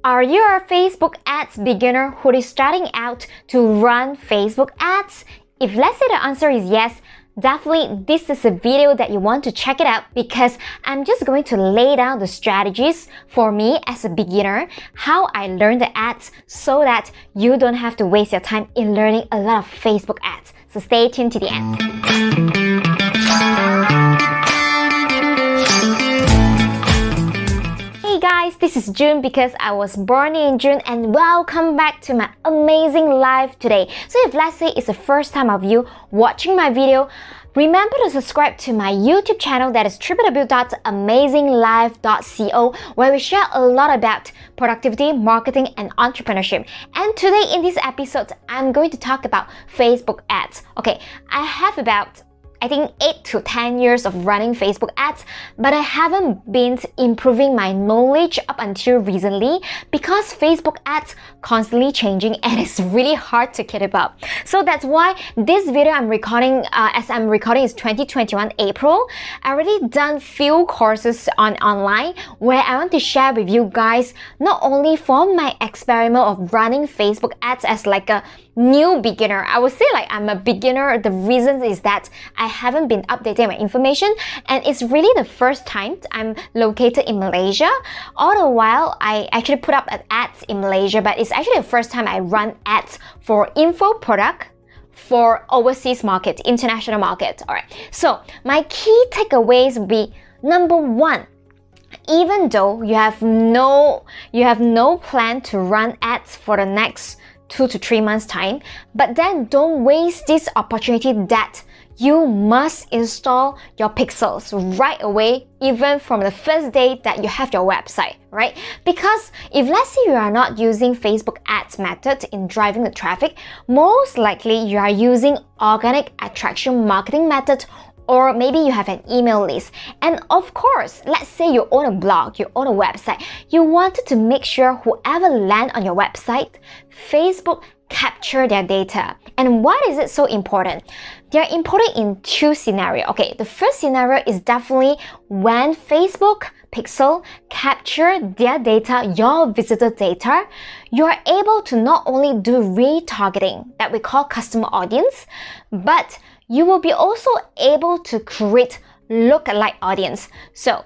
Are you a Facebook ads beginner who is starting out to run Facebook ads? If let's say the answer is yes, definitely this is a video that you want to check it out because I'm just going to lay down the strategies for me as a beginner, how I learned the ads so that you don't have to waste your time in learning a lot of Facebook ads. So stay tuned to the end. Hey guys, this is June because I was born in June, and welcome back to my amazing life today. So if let's say it's the first time of you watching my video, remember to subscribe to my YouTube channel, that is www.amazinglife.co, where we share a lot about productivity, marketing, and entrepreneurship. And today in this episode, I'm going to talk about Facebook ads. Okay, I have about 8 to 10 years of running Facebook ads, but I haven't been improving my knowledge up until recently because Facebook ads constantly changing and it's really hard to keep up. So that's why this video I'm recording, as I'm recording is 2021 April. I already done few courses online where I want to share with you guys not only for my experiment of running Facebook ads as like a new beginner. I would say like I'm a beginner. The reason is that I haven't been updating my information, and it's really the first time I'm located in Malaysia. All the while I actually put up ads in Malaysia, but it's actually the first time I run ads for info product for overseas market, international market. Alright, so my key takeaways would be: number one, even though you have no plan to run ads for the next 2 to 3 months time, but then don't waste this opportunity that you must install your pixels right away, even from the first day that you have your website, right? Because if let's say you are not using Facebook ads method in driving the traffic, most likely you are using organic attraction marketing method, or maybe you have an email list. And of course, let's say you own a blog, you own a website, you wanted to make sure whoever land on your website, Facebook capture their data. And why is it so important? They're important in two scenarios. Okay, the first scenario is definitely when Facebook Pixel capture their data, your visitor data, you're able to not only do retargeting that we call customer audience, but you will be also able to create lookalike audience. So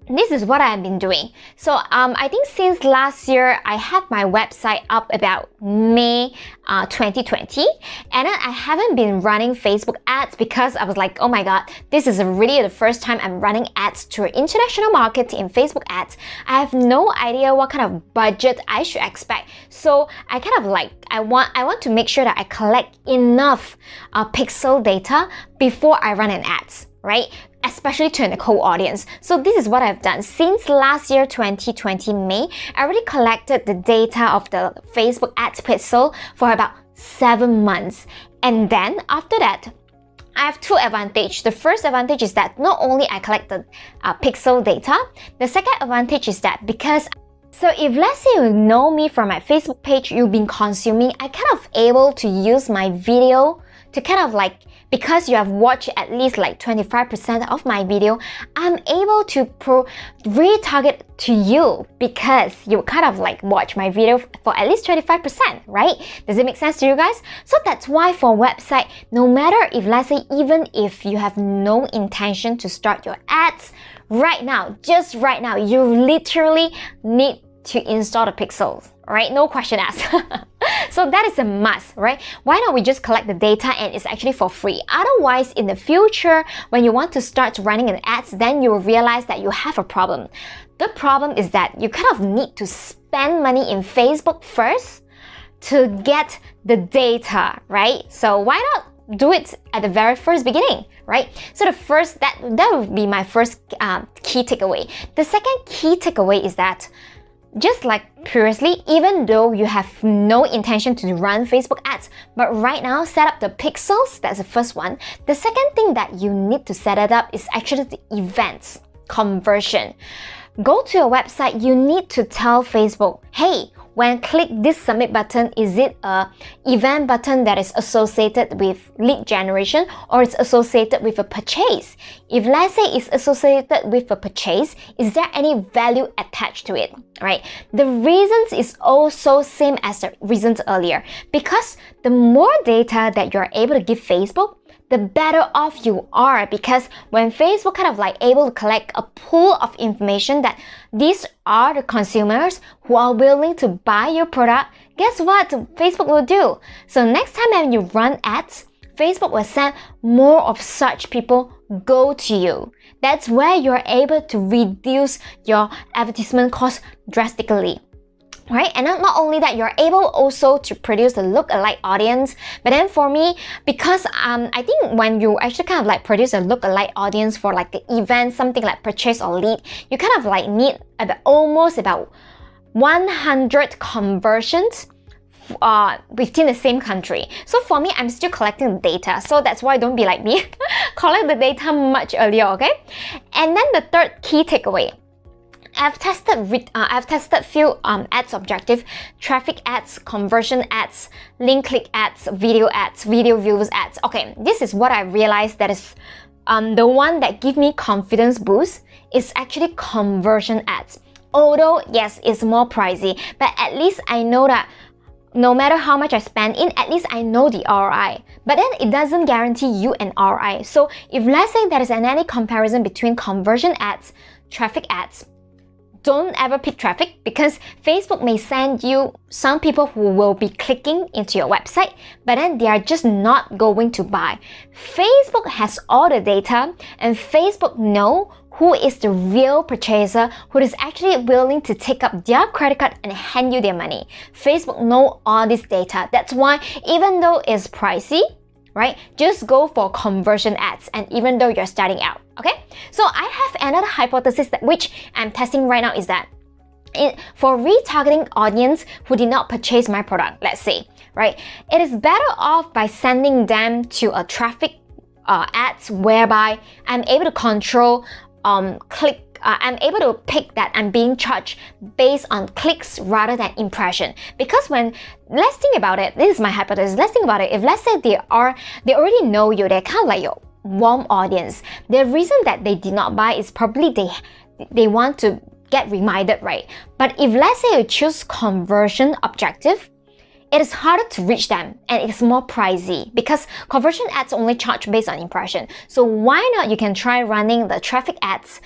this is what I've been doing. So I think since last year, I had my website up about May 2020, and then I haven't been running Facebook ads because I was like, oh my god, this is really the first time I'm running ads to an international market in Facebook ads. I have no idea what kind of budget I should expect. So I kind of like, I want to make sure that I collect enough pixel data before I run an ads, right? Especially to a cold audience. So this is what I've done. Since last year, 2020 May, I already collected the data of the Facebook ads pixel for about 7 months. And then after that, I have two advantages. The first advantage is that not only I collect the pixel data, the second advantage is that because if let's say you know me from my Facebook page, you've been consuming, I kind of able to use my video to kind of like, because you have watched at least like 25% of my video, I'm able to retarget to you because you kind of like watch my video for at least 25%, right? Does it make sense to you guys? So that's why for website, no matter if let's say even if you have no intention to start your ads right now, just right now, you literally need to install the pixels, right? No question asked. So that is a must, right? Why not we just collect the data and it's actually for free? Otherwise, in the future, when you want to start running an ads, then you will realize that you have a problem. The problem is that you kind of need to spend money in Facebook first to get the data, right? So why not do it at the very first beginning, right? So the first, that would be my first key takeaway. The second key takeaway is that just like previously, even though you have no intention to run Facebook ads, but right now set up the pixels, that's the first one. The second thing that you need to set it up is actually the events conversion. Go to your website, you need to tell Facebook, hey, when click this submit button, is it a event button that is associated with lead generation, or it's associated with a purchase? If let's say it's associated with a purchase, is there any value attached to it, right? The reasons is also same as the reasons earlier, because the more data that you're able to give Facebook, the better off you are, because when Facebook kind of like able to collect a pool of information that these are the consumers who are willing to buy your product, guess what Facebook will do? So next time when you run ads, Facebook will send more of such people go to you. That's where you're able to reduce your advertisement cost drastically. Right? And not only that, you're able also to produce a look-alike audience. But then for me, because I think when you actually kind of like produce a look-alike audience for like the event, something like purchase or lead, you kind of like need almost about 100 conversions within the same country. So for me, I'm still collecting the data. So that's why don't be like me. Collect the data much earlier, okay? And then the third key takeaway. I've tested few ads objective: traffic ads, conversion ads, link click ads, video views ads. Okay, this is what I realized that is the one that give me confidence boost is actually conversion ads. Although yes, it's more pricey, but at least I know that no matter how much I spend in, at least I know the ROI. But then it doesn't guarantee you an ROI. So if let's say there is any comparison between conversion ads, traffic ads, don't ever pick traffic, because Facebook may send you some people who will be clicking into your website, but then they are just not going to buy. Facebook has all the data, and Facebook know who is the real purchaser, who is actually willing to take up their credit card and hand you their money. Facebook know all this data. That's why even though it's pricey, right, just go for conversion ads, and even though you're starting out, okay? So I have another hypothesis that which I'm testing right now is that for retargeting audience who did not purchase my product, let's say, right, it is better off by sending them to a traffic ads whereby I'm able to control I'm able to pick that I'm being charged based on clicks rather than impression. Because let's think about it, this is my hypothesis, let's think about it. If let's say they already know you, they're kind of like your warm audience. The reason that they did not buy is probably they want to get reminded, right? But if let's say you choose conversion objective, it is harder to reach them and it's more pricey, because conversion ads only charge based on impression. So why not you can try running the traffic ads,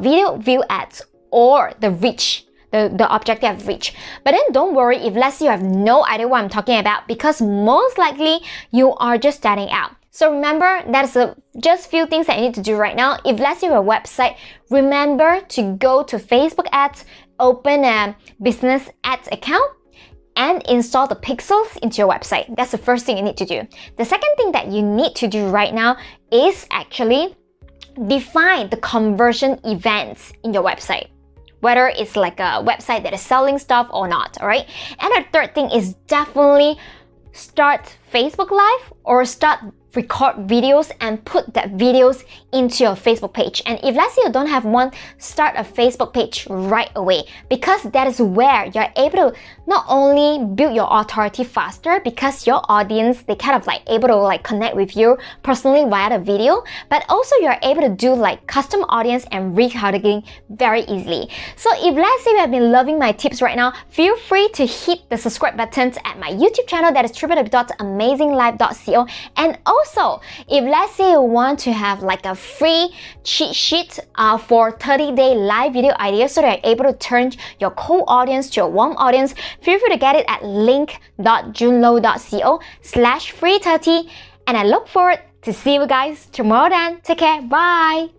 video view ads, or the reach, the objective reach. But then don't worry if let's say you have no idea what I'm talking about, because most likely you are just starting out. So remember, that's just few things that you need to do right now. If let's say you have a website, remember to go to Facebook ads, open a business ads account, and install the pixels into your website. That's the first thing you need to do. The second thing that you need to do right now is actually define the conversion events in your website, whether it's like a website that is selling stuff or not, all right? And the third thing is definitely start Facebook Live or start record videos and put that videos into your Facebook page. And if let's say you don't have one, start a Facebook page right away, because that is where you're able to not only build your authority faster, because your audience, they kind of like able to like connect with you personally via the video, but also you're able to do like custom audience and retargeting very easily. So if let's say you have been loving my tips right now, feel free to hit the subscribe buttons at my YouTube channel, that is www.amazinglife.co. And also, if let's say you want to have like a free cheat sheet for 30-day live video ideas so that you're able to turn your cold audience to a warm audience, feel free to get it at link.junlo.co/free30. And I look forward to see you guys tomorrow then. Take care. Bye.